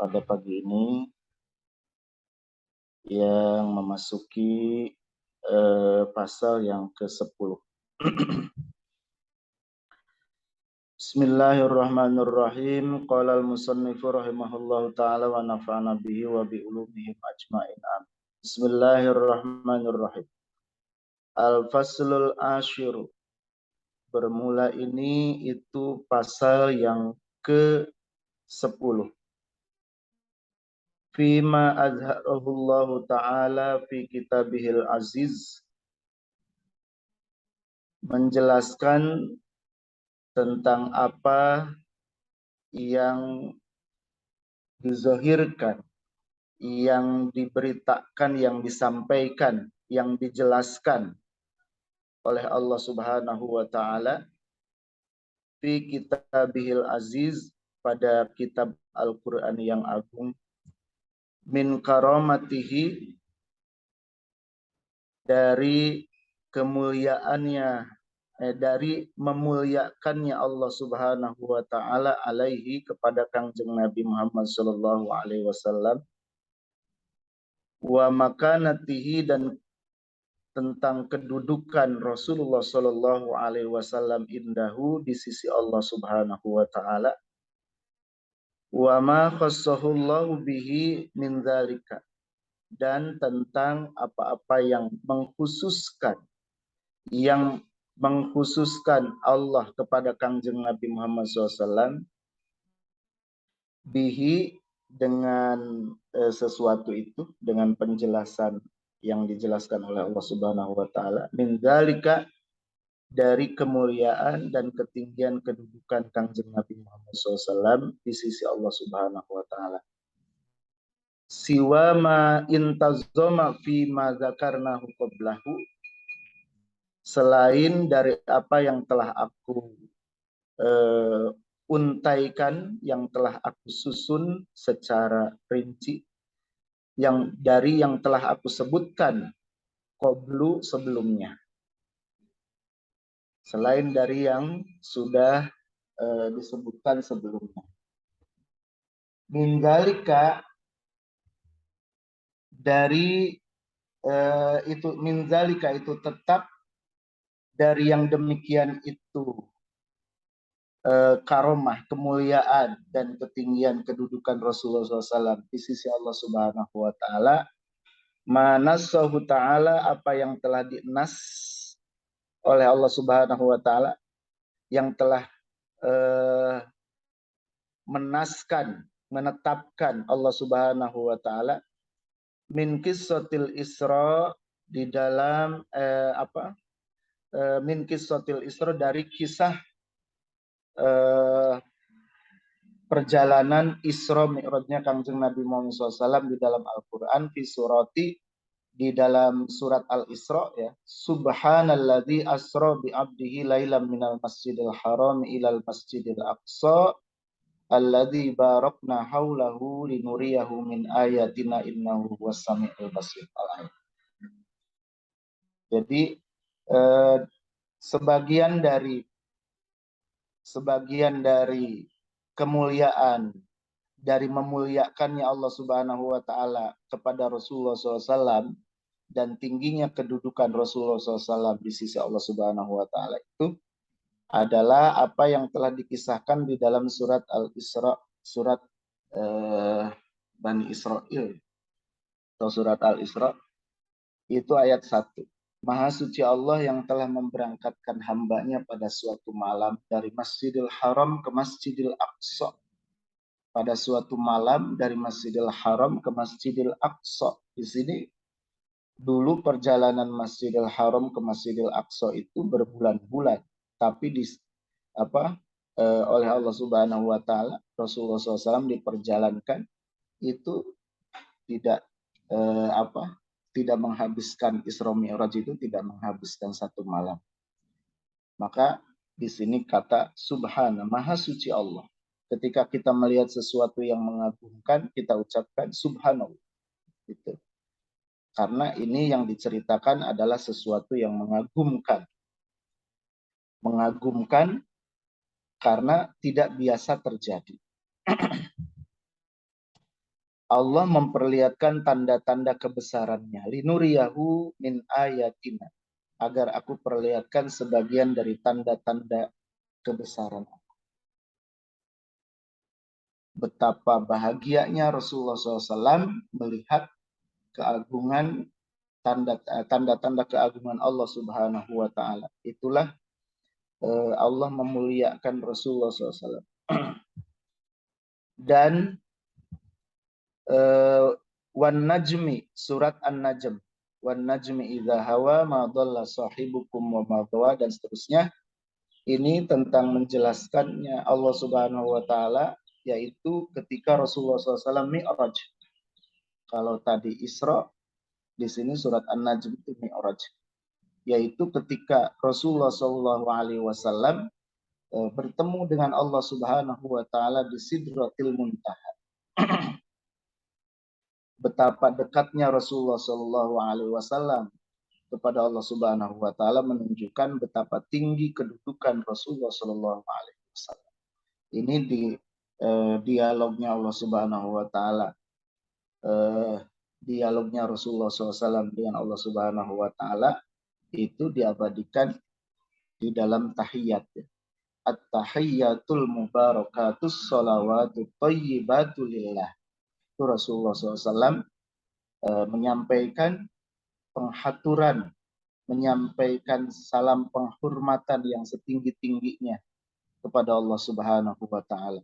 pada pagi ini yang memasuki pasal yang ke-10. Bismillahirrahmanirrahim. Qala al-musannifu rahimahullahu ta'ala wa nafa'ana bihi wa bi ulumihim ajma'in. Bismillahirrahmanirrahim. Al-faslul ashiru. Bermula ini itu pasal yang ke-10. Fima azharahullahu ta'ala fi kitabihil aziz. Menjelaskan tentang apa yang dizahirkan, yang diberitakan, yang disampaikan, yang dijelaskan oleh Allah Subhanahu wa taala fi kitabihil aziz, pada kitab Al-Qur'an yang agung, min karamatihi, dari kemuliaannya, dari memuliakannya Allah Subhanahu wa taala alaihi, kepada Kangjeng Nabi Muhammad sallallahu alaihi wasallam, wa makanatihi, dan tentang kedudukan Rasulullah sallallahu alaihi wasallam indahu, di sisi Allah Subhanahu wa taala, wa ma khassahullahu bihi min dzalika, dan tentang apa-apa yang mengkhususkan Allah kepada Kangjeng Nabi Muhammad SAW, bihi, dengan sesuatu itu, dengan penjelasan yang dijelaskan oleh Allah Subhanahu wa taala, min dzalika, dari kemuliaan dan ketinggian kedudukan Kangjeng Nabi Muhammad SAW di sisi Allah Subhanahu wa taala. Siwa ma intazoma fi ma dzakarnahu qablahu, selain dari apa yang telah aku untaikan, yang telah aku susun secara rinci, yang telah aku sebutkan qablu, sebelumnya, selain dari yang sudah disebutkan sebelumnya. Minzalika, dari itu, minzalika itu tetap dari yang demikian itu, karomah, kemuliaan dan ketinggian kedudukan Rasulullah SAW di sisi Allah Subhanahu wa taala, manassahu ta'ala, apa yang telah dinas oleh Allah Subhanahu wa taala, yang telah menetapkan Allah Subhanahu wa taala, min qissatil Isra, di dalam min qissatil Isra, dari kisah perjalanan Isra Mi'rajnya Kangjeng Nabi Muhammad SAW di dalam Al-Qur'an, fi surati, di dalam surat Al-Isra, ya. Subhanalladzi asra bi 'abdihi lailan minal masjidil haram ilal masjidil aqsa alladzi barakna haulahu linuriyahu min ayatina innahu huwas samiul basir. Jadi sebagian dari kemuliaan, dari memuliakannya Allah Subhanahu wa taala kepada Rasulullah SAW, dan tingginya kedudukan Rasulullah SAW di sisi Allah Subhanahu wa taala, itu adalah apa yang telah dikisahkan di dalam surat Al-Isra, surat Bani Israil, atau surat Al-Isra, itu ayat 1. Maha suci Allah yang telah memberangkatkan hambanya pada suatu malam dari Masjidil Haram ke Masjidil Aqsa. Pada suatu malam dari Masjidil Haram ke Masjidil Aqsa. Di sini dulu perjalanan Masjidil Haram ke Masjidil Aqsa itu berbulan-bulan, tapi oleh Allah Subhanahu wa taala, Rasulullah SAW diperjalankan itu tidak tidak menghabiskan Isra Mi'raj, itu tidak menghabiskan satu malam. Maka di sini kata subhana, maha suci Allah. Ketika kita melihat sesuatu yang mengagumkan, kita ucapkan subhanallah. Gitu. Karena ini yang diceritakan adalah sesuatu yang mengagumkan. Mengagumkan karena tidak biasa terjadi. Allah memperlihatkan tanda-tanda kebesarannya. Linuriyahu min ayatina. Agar aku perlihatkan sebagian dari tanda-tanda kebesaran. Betapa bahagianya Rasulullah SAW melihat keagungan tanda-tanda keagungan Allah Subhanahu wa taala. Itulah Allah memuliakan Rasulullah SAW. Dan wan najmi, surat An-Najm. Wan najmi idza hawa ma dhalla sahibukum wa ma ghawa, dan seterusnya. Ini tentang menjelaskannya Allah Subhanahu wa taala, yaitu ketika Rasulullah SAW Mi'raj. Kalau tadi Isra, di sini surat An-Najm itu Mi'raj. Yaitu ketika Rasulullah SAW bertemu dengan Allah Subhanahu wa taala di Sidratil Muntaha. Betapa dekatnya Rasulullah SAW kepada Allah Subhanahu wa taala menunjukkan betapa tinggi kedudukan Rasulullah SAW. Ini di dialognya Allah Subhanahu wa taala, dialognya Rasulullah SAW dengan Allah Subhanahu wa taala itu diabadikan di dalam tahiyat. At-tahiyyatul mubarakatus sholawatut thayyibatu lillah. Itu Rasulullah SAW menyampaikan penghaturan, menyampaikan salam penghormatan yang setinggi-tingginya kepada Allah Subhanahu wa taala.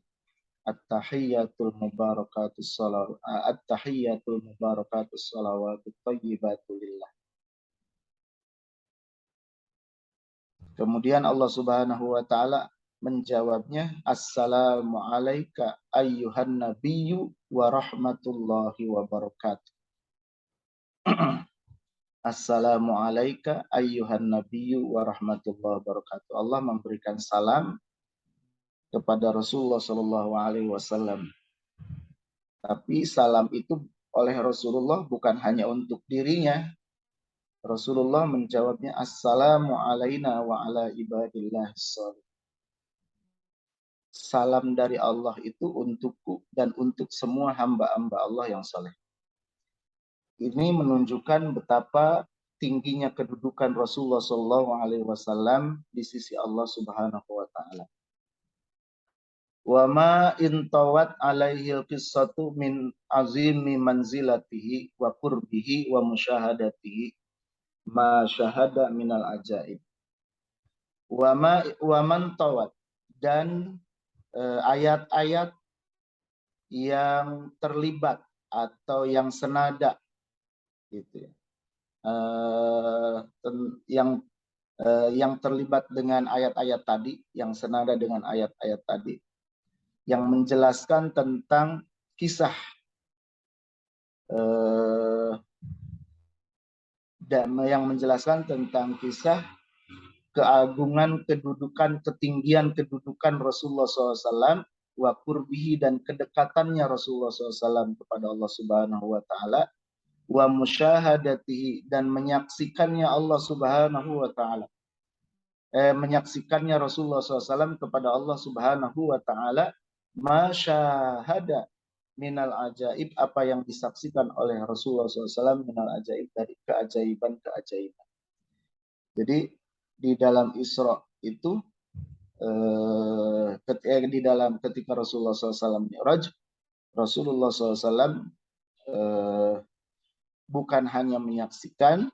At-tahiyyatul mubarakatus sholawatut thayyibatu lillah. Kemudian Allah Subhanahu wa taala menjawabnya, Assalamu alayka ayyuhan nabiyyu wa rahmatullahi wa barakatuh. Assalamu alayka ayyuhan nabiyyu wa rahmatullahi wa barakatuh. Allah memberikan salam kepada Rasulullah sallallahu alaihi wasallam. Tapi salam itu oleh Rasulullah bukan hanya untuk dirinya. Rasulullah menjawabnya, Assalamu alayna wa ala ibadillah sholih. Salam dari Allah itu untukku dan untuk semua hamba-hamba Allah yang saleh. Ini menunjukkan betapa tingginya kedudukan Rasulullah SAW di sisi Allah Subhanahu wa taala. Wa ma intawat alaihi qissatu min azimi manzilatihi wa qurbihi wa musyahadatihi ma syahada minal ajaib. Wa man tawat, dan ayat-ayat yang terlibat atau yang senada gitu ya. Yang terlibat dengan ayat-ayat tadi, yang senada dengan ayat-ayat tadi, yang menjelaskan tentang kisah dan yang menjelaskan tentang kisah keagungan, kedudukan, ketinggian kedudukan Rasulullah SAW, wa qurbihi, dan kedekatannya Rasulullah SAW kepada Allah Subhanahu wa taala, wa musyahadatihi, dan menyaksikannya Allah Subhanahu wa taala. Menyaksikannya Rasulullah SAW kepada Allah Subhanahu wa taala, masyahada minal ajaib, apa yang disaksikan oleh Rasulullah SAW minal ajaib, dari keajaiban-keajaiban. Jadi di dalam Isra itu ketika Rasulullah SAW Mi'raj, Rasulullah SAW bukan hanya menyaksikan,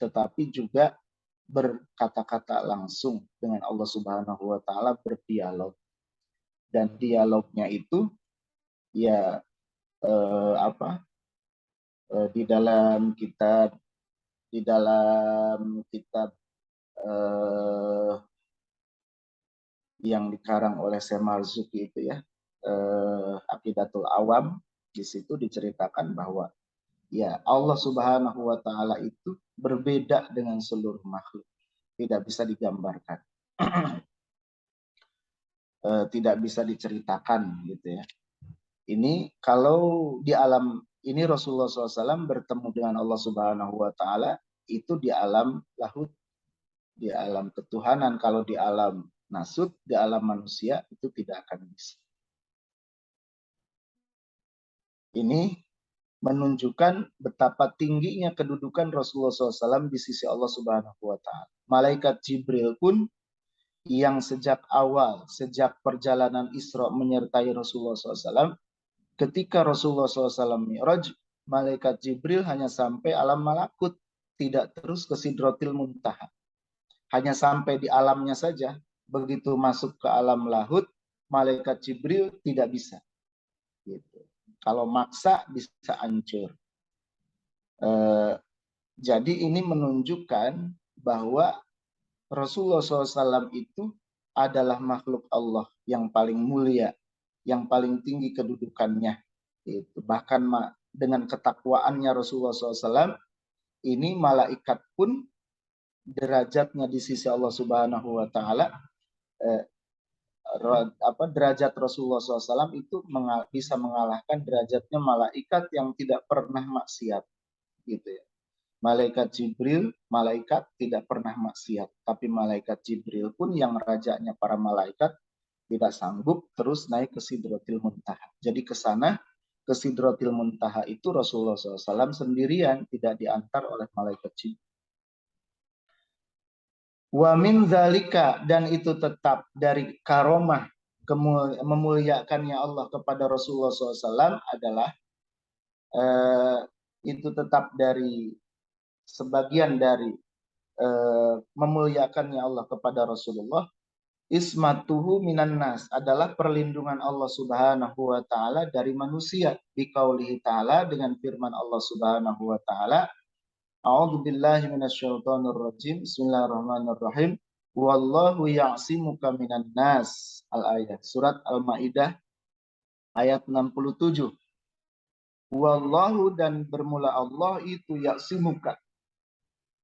tetapi juga berkata-kata langsung dengan Allah Subhanahu wa taala, berdialog. Dan dialognya itu ya di dalam kitab yang dikarang oleh Syekh Marzuki itu ya, Aqidatul Awam, di situ diceritakan bahwa ya Allah Subhanahu wa taala itu berbeda dengan seluruh makhluk, tidak bisa digambarkan. Tidak bisa diceritakan gitu ya. Ini kalau di alam ini Rasulullah SAW bertemu dengan Allah Subhanahu wa taala itu di alam lahut, di alam ketuhanan. Kalau di alam nasut, di alam manusia, itu tidak akan bisa. Ini menunjukkan betapa tingginya kedudukan Rasulullah SAW di sisi Allah Subhanahu wa Ta'ala. Malaikat Jibril pun yang sejak awal, sejak perjalanan Isra menyertai Rasulullah SAW, ketika Rasulullah SAW Mi'raj, malaikat Jibril hanya sampai alam malakut, tidak terus ke Sidratil Muntaha. Hanya sampai di alamnya saja. Begitu masuk ke alam lahut, malaikat Jibril tidak bisa. Gitu. Kalau maksa bisa hancur. Jadi ini menunjukkan bahwa Rasulullah SAW itu adalah makhluk Allah yang paling mulia, yang paling tinggi kedudukannya. Itu. Bahkan dengan ketakwaannya Rasulullah SAW, ini malaikat pun derajatnya di sisi Allah Subhanahu wa Ta'ala, derajat Rasulullah SAW itu bisa mengalahkan derajatnya malaikat yang tidak pernah maksiat, gitu ya. Malaikat Jibril, malaikat tidak pernah maksiat, tapi malaikat Jibril pun yang rajanya para malaikat tidak sanggup terus naik ke Sidratil Muntaha. Jadi ke sana, ke Sidratil Muntaha itu Rasulullah SAW sendirian, tidak diantar oleh malaikat Jibril. Wa min zalika, dan itu tetap dari karomah memuliakannya Allah kepada Rasulullah SAW adalah itu tetap dari sebagian dari memuliakannya Allah kepada Rasulullah. Ismatuhu minan nas, adalah perlindungan Allah Subhanahu wa Ta'ala dari manusia, biqaulihi ta'ala, dengan firman Allah Subhanahu wa Ta'ala, A'udzu billahi minasyaitonir rajim. Bismillahirrahmanirrahim. Wallahu ya'simuka minan nas. Al-ayat. Surat Al-Maidah ayat 67. Wallahu, dan bermula Allah itu ya'simuka.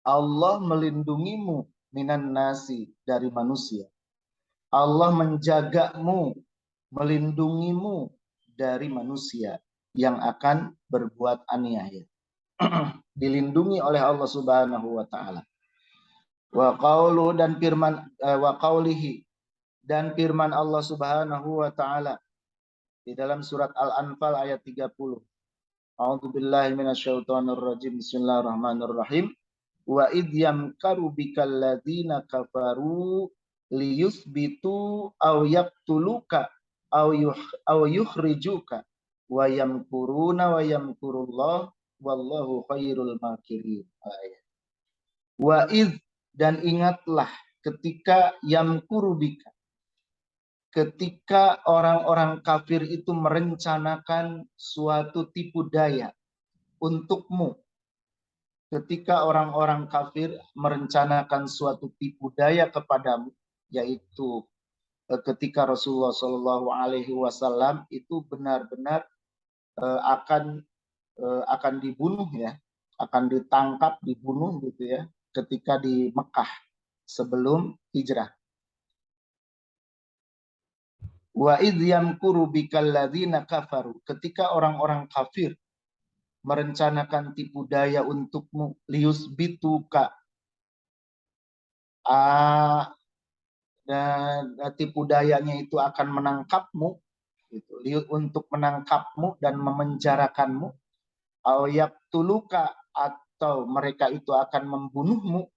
Allah melindungimu minan nasi, dari manusia. Allah menjagamu, melindungimu dari manusia yang akan berbuat aniaya. Dilindungi oleh Allah Subhanahu wa Ta'ala. Wa qaulu, dan firman wa qaulihi, dan firman Allah Subhanahu wa Ta'ala di dalam surat Al-Anfal ayat 30. A'udzu billahi minasyaitonir rajim. Bismillahirrahmanirrahim. Wa id yamkaru bikal ladzina kafaru liyusbitu aw yaqtuluka aw yukhrijuka wa yamkuruna wa yamkurullah wallahu khairul makirin. Wa id, dan ingatlah ketika yamkuru bika, ketika orang-orang kafir itu merencanakan suatu tipu daya untukmu. Ketika orang-orang kafir merencanakan suatu tipu daya kepadamu, yaitu ketika Rasulullah Shallallahu Alaihi Wasallam itu benar-benar akan dibunuh, ya, akan ditangkap, dibunuh gitu ya, ketika di Mekah sebelum hijrah. Wa idh yamkuru bikal ladzina kafaru, ketika orang-orang kafir merencanakan tipu daya untukmu, liyusbituka, dan tipu dayanya itu akan menangkapmu, gitu, untuk menangkapmu dan memenjarakanmu, au yaqtuluka, atau mereka itu akan membunuhmu,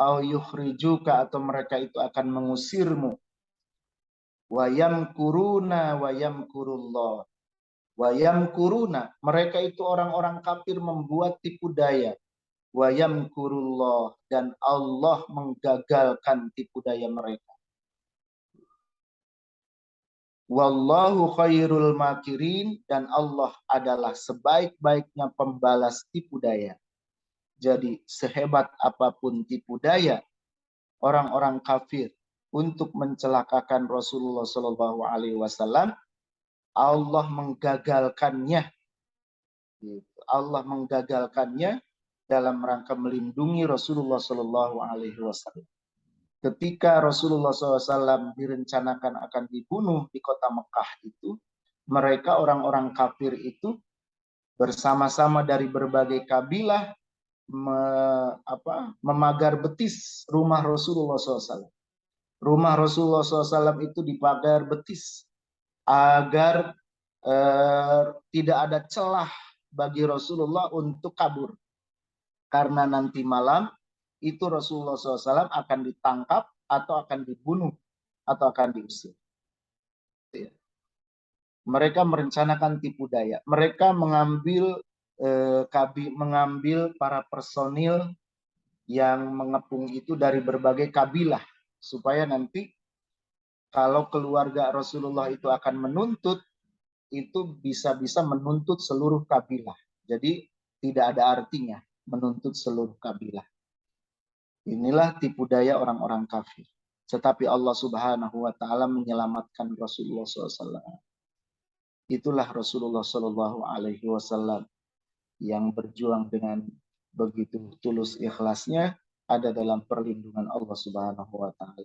au yukhrijuka, atau mereka itu akan mengusirmu. Wa yamkuruna wa yamkurullah. Wa yamkuruna, mereka itu orang-orang kafir membuat tipu daya. Wa yamkurullah, dan Allah menggagalkan tipu daya mereka. Wallahu khairul makirin, dan Allah adalah sebaik-baiknya pembalas tipu daya. Jadi sehebat apapun tipu daya orang-orang kafir untuk mencelakakan Rasulullah Shallallahu Alaihi Wasallam, Allah menggagalkannya. Allah menggagalkannya dalam rangka melindungi Rasulullah Shallallahu Alaihi Wasallam. Ketika Rasulullah SAW direncanakan akan dibunuh di kota Mekah itu, mereka orang-orang kafir itu bersama-sama dari berbagai kabilah memagar betis rumah Rasulullah SAW. Rumah Rasulullah SAW itu dipagar betis agar tidak ada celah bagi Rasulullah untuk kabur. Karena nanti malam itu Rasulullah SAW akan ditangkap atau akan dibunuh atau akan diusir. Mereka merencanakan tipu daya. Mereka mengambil mengambil para personil yang mengepung itu dari berbagai kabilah supaya nanti kalau keluarga Rasulullah itu akan menuntut, itu bisa-bisa menuntut seluruh kabilah. Jadi tidak ada artinya menuntut seluruh kabilah. Inilah tipu daya orang-orang kafir. Tetapi Allah Subhanahu wa taala menyelamatkan Rasulullah SAW. Itulah Rasulullah Shallallahu Alaihi Wasallam yang berjuang dengan begitu tulus ikhlasnya ada dalam perlindungan Allah Subhanahu Wa Taala.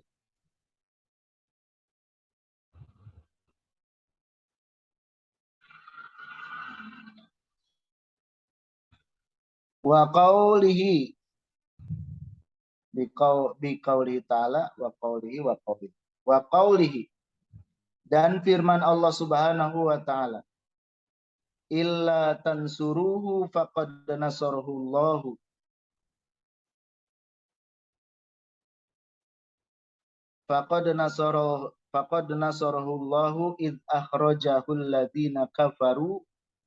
Wa qaulihi biqaulihi ta'ala wa qaulihi dan firman Allah Subhanahu wa taala illa tansuruhu faqad nasarahullahu faqad nasarahullahu id akhrajahul ladina kafaru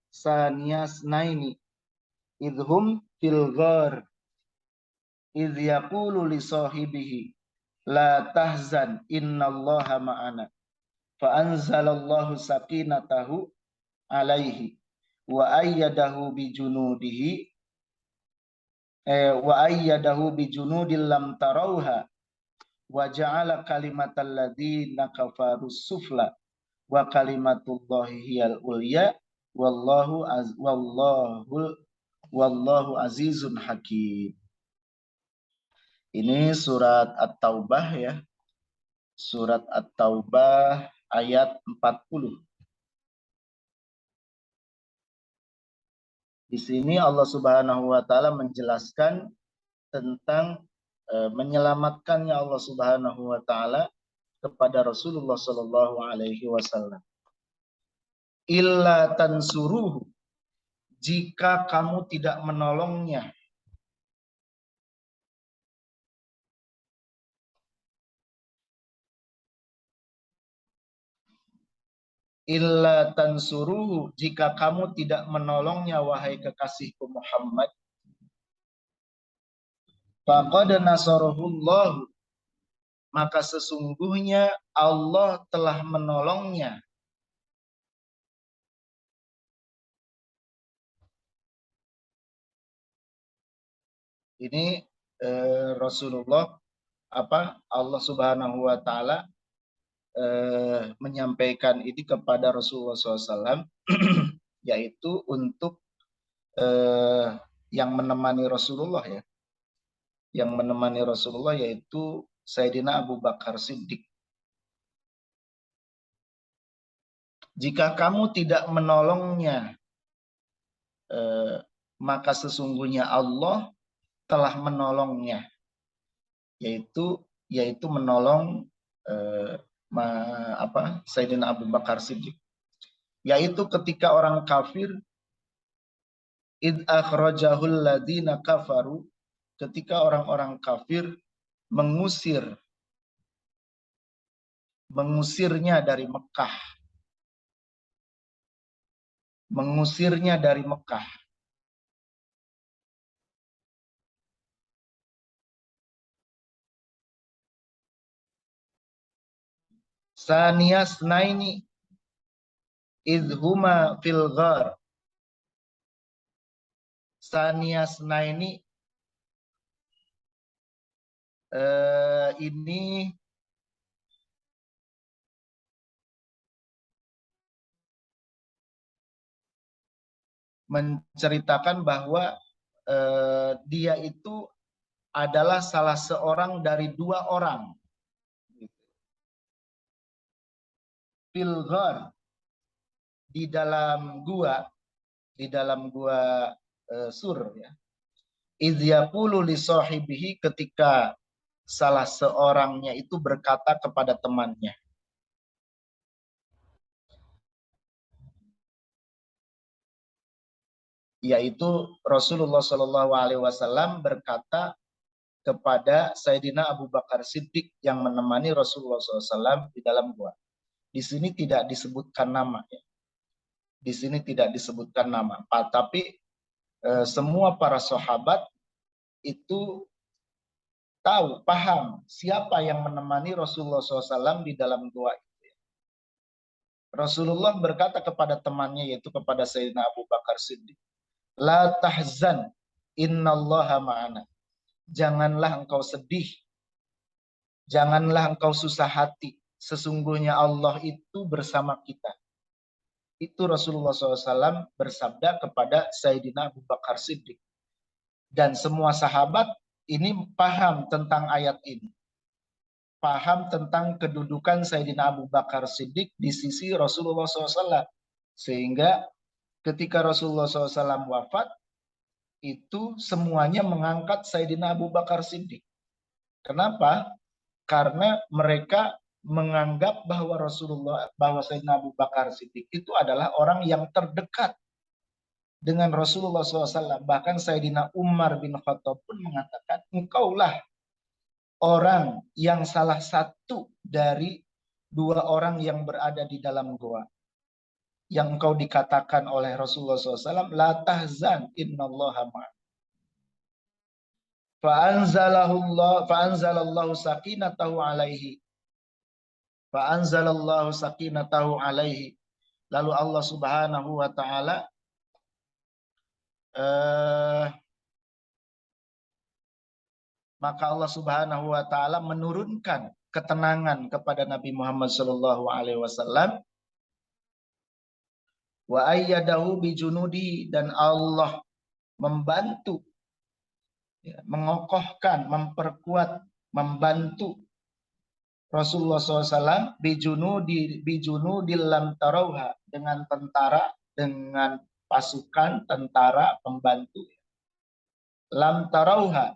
saniyas naini idhum fil ghar idh yaqulu li sahibihi la tahzan innallaha ma'ana fa anzalallahu sakinatahu alaihi wa ayyadahu bijunudil lam tarauha wa ja'ala kalimatal ladzina kafaru sufla wa kalimatullahi hiyal ulya wallahu azizun hakim. Ini surat At-Taubah ya. Surat At-Taubah ayat 40. Di sini Allah Subhanahu wa taala menjelaskan tentang menyelamatkannya Allah Subhanahu wa taala kepada Rasulullah Shallallahu alaihi wasallam. Illa tansuruhu, jika kamu tidak menolongnya. Illa tansuruhu, jika kamu tidak menolongnya wahai kekasihku Muhammad. Faqad nasarahullahu, maka sesungguhnya Allah telah menolongnya. Ini Rasulullah Allah Subhanahu wa taala menyampaikan ini kepada Rasulullah SAW, yaitu untuk yang menemani Rasulullah ya, yang menemani Rasulullah yaitu Sayyidina Abu Bakar Siddiq. Jika kamu tidak menolongnya, maka sesungguhnya Allah telah menolongnya, yaitu menolong Sayyidina Abu Bakar Siddiq, yaitu ketika orang kafir id akhrajahul ladina kafaru, ketika orang-orang kafir mengusirnya dari Mekah. Saniyas naini idhuma fil ghar. Saniyas naini ini menceritakan bahwa dia itu adalah salah seorang dari dua orang. Fil ghar, di dalam gua Sur ya. Idh yaqulu li sahibihi, ketika salah seorangnya itu berkata kepada temannya. yaitu Rasulullah Shallallahu Alaihi Wasallam berkata kepada Sayyidina Abu Bakar Siddiq yang menemani Rasulullah SAW di dalam gua. Di sini tidak disebutkan nama, ya. Di sini tidak disebutkan nama, tapi semua para sahabat itu tahu, paham siapa yang menemani Rasulullah SAW di dalam gua. Rasulullah berkata kepada temannya, yaitu kepada Sayyidina Abu Bakar Siddiq, La tahzan, innallaha ma'ana. Janganlah engkau sedih, janganlah engkau susah hati, sesungguhnya Allah itu bersama kita. Itu Rasulullah SAW bersabda kepada Sayyidina Abu Bakar Siddiq. Dan semua sahabat ini paham tentang ayat ini. Paham tentang kedudukan Sayyidina Abu Bakar Siddiq di sisi Rasulullah SAW. Sehingga ketika Rasulullah SAW wafat, itu semuanya mengangkat Sayyidina Abu Bakar Siddiq. Kenapa? Karena mereka menganggap bahwa Sayyidina Abu Bakar Siddiq itu adalah orang yang terdekat dengan Rasulullah SAW. Bahkan Sayyidina Umar bin Khattab pun mengatakan, engkaulah orang yang salah satu dari dua orang yang berada di dalam gua. Yang engkau dikatakan oleh Rasulullah SAW, La tahzan, innallaha ma'ana. Fa'anzalallahu sakinatahu alaihi. Fa'anzalallahu sakinatahu alaihi. Lalu Allah Subhanahu wa Ta'ala maka Allah Subhanahu wa Ta'ala menurunkan ketenangan kepada Nabi Muhammad sallallahu alaihi wasallam, wa ayyadahu bijunudi, dan Allah membantu, ya, mengokohkan, memperkuat, membantu Rasulullah SAW bijunudi lam tarauha, dengan tentara, dengan pasukan tentara pembantu, lam tarauha,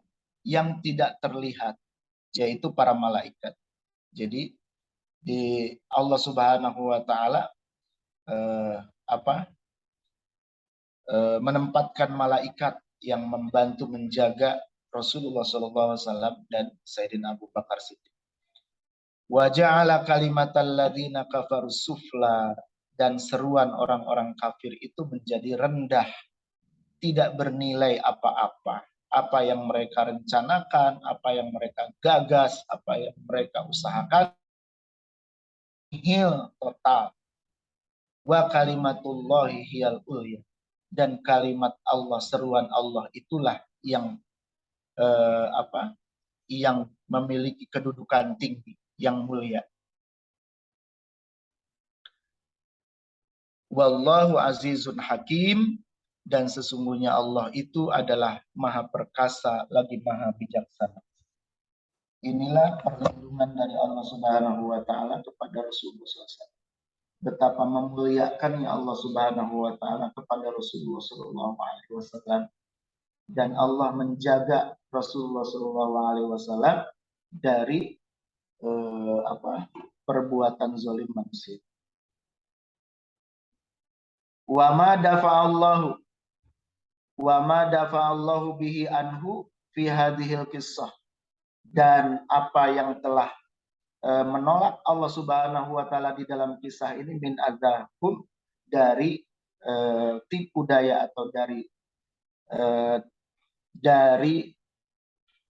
yang tidak terlihat, yaitu para malaikat. Jadi di Allah Subhanahu wa Ta'ala menempatkan malaikat yang membantu menjaga Rasulullah SAW dan Sayyidina Abu Bakar Siddiq. Wa ja'ala kalimatal ladzina kafaru sufla, dan seruan orang-orang kafir itu menjadi rendah, tidak bernilai apa-apa. Apa yang mereka rencanakan, apa yang mereka gagas, apa yang mereka usahakan, nihil total. Wa kalimatullahi hiyal ulya, dan kalimat Allah, seruan Allah itulah yang yang memiliki kedudukan tinggi, yang mulia. Wallahu azizun hakim, dan sesungguhnya Allah itu adalah maha perkasa lagi maha bijaksana. Inilah perlindungan dari Allah Subhanahu wa Ta'ala kepada Rasulullah SAW. Betapa memuliakannya Allah Subhanahu wa Ta'ala kepada Rasulullah SAW, dan Allah menjaga Rasulullah SAW dari perbuatan zalim manusia. Wa ma dafa'allahu bihi anhu fi hadhil qissah, dan apa yang telah menolak Allah Subhanahu wa Ta'ala di dalam kisah ini, min adzahum, dari tipu daya atau dari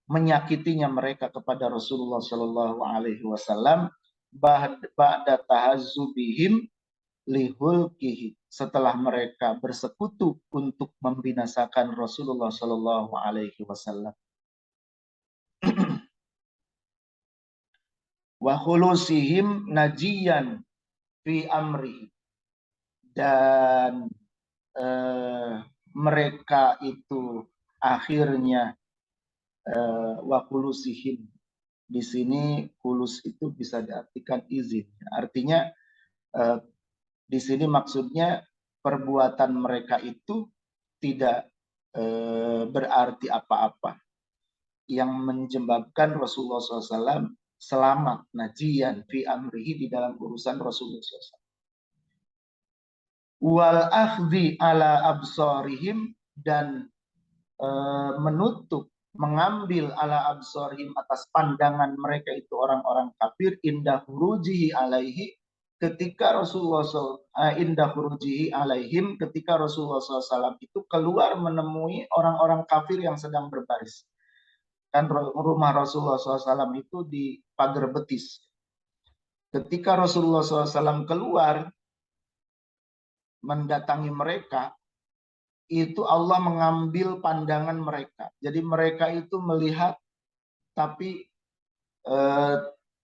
menyakitinya mereka kepada Rasulullah Shallallahu Alaihi Wasallam, ba'da tahazzubihim lihulkihi, setelah mereka bersekutu untuk membinasakan Rasulullah Shallallahu Alaihi Wasallam. Wa khulusihim najiyan fi amri, dan mereka itu akhirnya wa khulusihim, di sini kulus itu bisa diartikan izin, artinya di sini maksudnya perbuatan mereka itu tidak berarti apa-apa, yang menyebabkan Rasulullah SAW selamat, najian fi amrihi, di dalam urusan Rasulullah SAW. Wal akhdhi ala absarihim dan menutup, mengambil ala absorhim atas pandangan mereka itu orang-orang kafir indah hurujihi alaihi ketika Rasulullah indah hurujihi alaihim ketika Rasulullah SAW itu keluar menemui orang-orang kafir yang sedang berbaris. Kan rumah Rasulullah SAW itu di pagar betis. Ketika Rasulullah SAW keluar mendatangi mereka, itu Allah mengambil pandangan mereka. Jadi mereka itu melihat tapi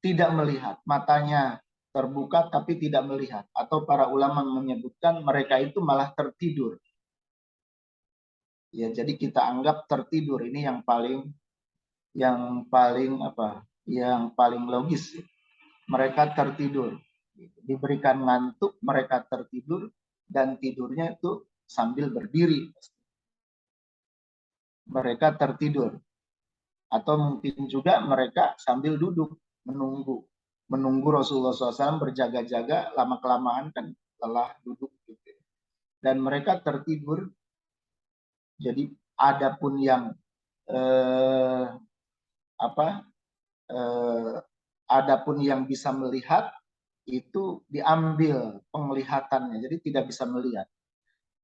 tidak melihat. Matanya terbuka tapi tidak melihat. Atau para ulama menyebutkan mereka itu malah tertidur. Ya, jadi kita anggap tertidur ini yang paling logis. Mereka tertidur. Diberikan ngantuk, mereka tertidur dan tidurnya itu sambil berdiri. Mereka tertidur. Atau mungkin juga mereka sambil duduk menunggu Rasulullah SAW berjaga-jaga, lama-kelamaan kan lelah duduk gitu. Dan mereka tertidur. Jadi adapun yang adapun yang bisa melihat itu diambil penglihatannya, jadi tidak bisa melihat.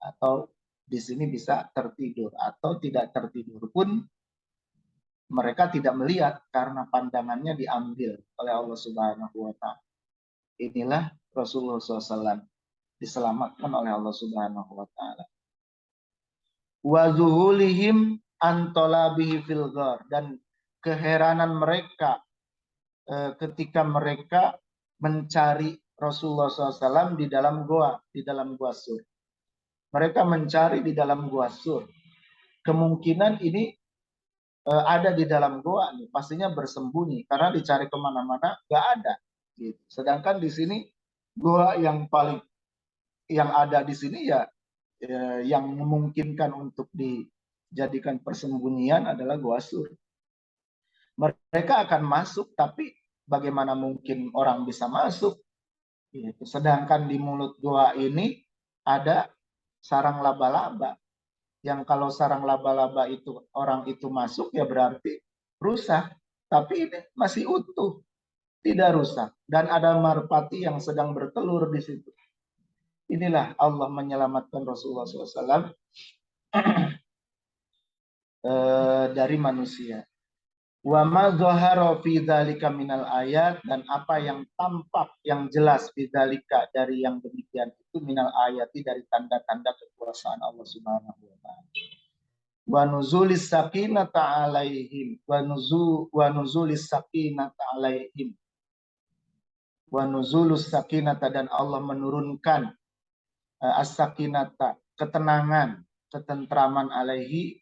Atau di sini bisa tertidur atau tidak tertidur pun mereka tidak melihat karena pandangannya diambil oleh Allah Subhanahu wa Ta'ala. Inilah Rasulullah SAW diselamatkan oleh Allah Subhanahu wa Ta'ala. Wa zuhulihim antolabihi fil ghar, dan keheranan mereka ketika mereka mencari Rasulullah SAW di dalam gua Sur. Mereka mencari di dalam gua Sur. Kemungkinan ini ada di dalam goa nih, pastinya bersembunyi karena dicari kemana-mana nggak ada. Gitu. Sedangkan di sini goa yang ada di sini ya yang memungkinkan untuk dijadikan persembunyian adalah Goa Sur. Mereka akan masuk, tapi bagaimana mungkin orang bisa masuk? Gitu. Sedangkan di mulut goa ini ada sarang laba-laba. Yang kalau sarang laba-laba itu orang itu masuk ya berarti rusak. Tapi ini masih utuh, tidak rusak. Dan ada merpati yang sedang bertelur di situ. Inilah Allah menyelamatkan Rasulullah SAW dari manusia. Wa ma dhahara fi dzalika minal ayat, dan apa yang tampak yang jelas fi dzalika dari yang demikian itu minal ayati dari tanda-tanda kekuasaan Allah Subhanahu wa taala. Wa nuzulis sakinata alaihim wa nuzulis sakinata alaihim wa nuzulus sakinata, dan Allah menurunkan as-sakinata, ketenangan, ketentraman alaihi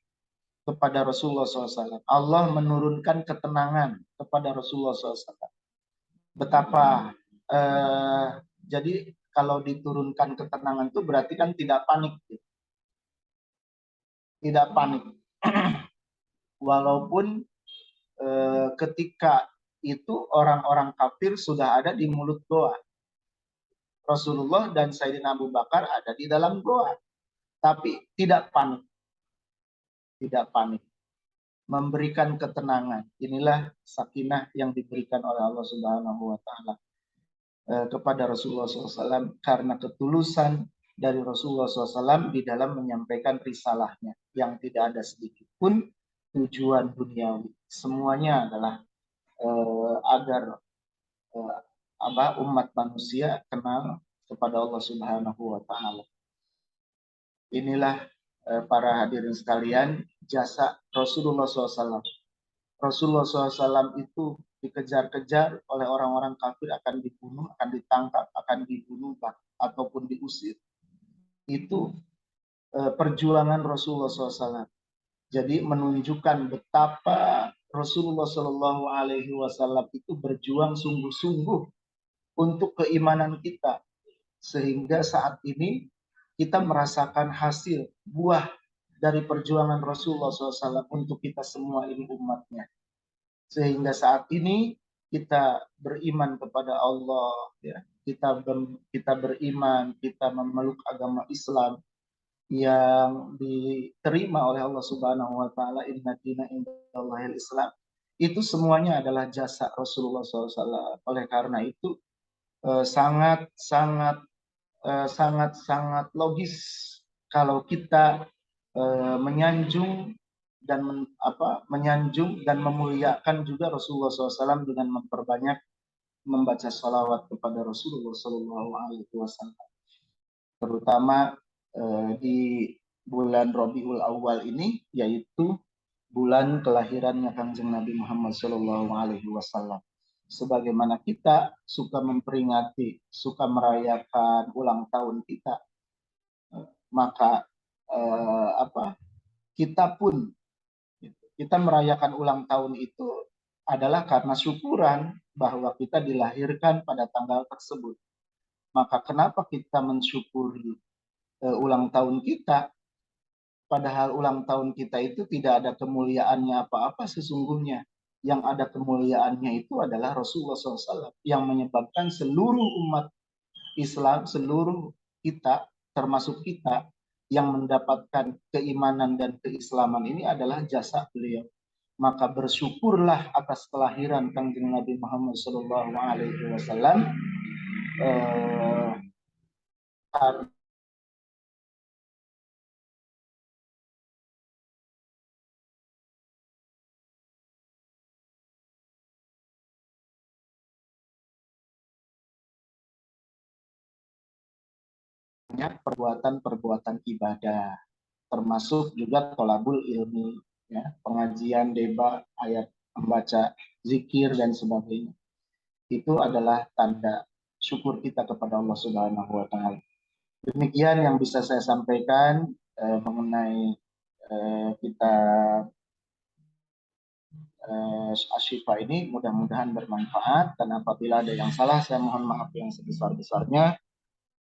kepada Rasulullah SAW. Allah menurunkan ketenangan kepada Rasulullah SAW. Betapa jadi kalau diturunkan ketenangan itu berarti kan tidak panik. Tidak panik. Walaupun ketika itu orang-orang kafir sudah ada di mulut goa. Rasulullah dan Sayyidina Abu Bakar ada di dalam goa. Tapi tidak panik. Tidak panik. Memberikan ketenangan. Inilah sakinah yang diberikan oleh Allah Subhanahu wa Ta'ala kepada Rasulullah SAW karena ketulusan dari Rasulullah SAW di dalam menyampaikan risalahnya yang tidak ada sedikit pun tujuan duniawi. Semuanya adalah agar umat manusia kenal kepada Allah Subhanahu wa Ta'ala. Inilah para hadirin sekalian, jasa Rasulullah SAW. Rasulullah SAW itu dikejar-kejar oleh orang-orang kafir, akan dibunuh, akan ditangkap, akan dibunuh, ataupun diusir. Itu perjuangan Rasulullah SAW. Jadi menunjukkan betapa Rasulullah SAW itu berjuang sungguh-sungguh untuk keimanan kita. Sehingga saat ini kita merasakan hasil buah dari perjuangan Rasulullah SAW untuk kita semua ini umatnya. Sehingga saat ini kita beriman kepada Allah, ya. Kita beriman, kita memeluk agama Islam, yang diterima oleh Allah Subhanahu wa taala, inna dina indallahil Islam, itu semuanya adalah jasa Rasulullah SAW. Oleh karena itu sangat sangat sangat sangat logis kalau kita menyanjung dan menyanjung dan memuliakan juga Rasulullah SAW dengan memperbanyak membaca salawat kepada Rasulullah SAW, terutama di bulan Rabiul Awal ini, yaitu bulan kelahirannya Kanjeng Nabi Muhammad SAW. Sebagaimana kita suka memperingati, suka merayakan ulang tahun kita, maka kita pun kita merayakan ulang tahun itu adalah karena syukuran bahwa kita dilahirkan pada tanggal tersebut. Maka kenapa kita mensyukuri ulang tahun kita, padahal ulang tahun kita itu tidak ada kemuliaannya apa-apa sesungguhnya. Yang ada kemuliaannya itu adalah Rasulullah SAW, yang menyebabkan seluruh umat Islam, seluruh kita, termasuk kita, yang mendapatkan keimanan dan keislaman ini adalah jasa beliau. Maka bersyukurlah atas kelahiran Kanjeng Nabi Muhammad SAW, karena perbuatan-perbuatan ibadah, termasuk juga tolabul ilmi, ya, pengajian, debat, ayat membaca, zikir dan sebagainya. Itu adalah tanda syukur kita kepada Allah Subhanahu wa taala. Demikian yang bisa saya sampaikan mengenai kita Ashifa ini, mudah-mudahan bermanfaat, dan apabila ada yang salah saya mohon maaf yang sebesar-besarnya.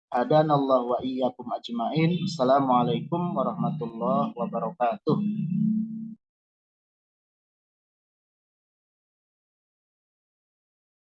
Adanallahu wa iyyakum ajmain. Assalamualaikum warahmatullahi wabarakatuh.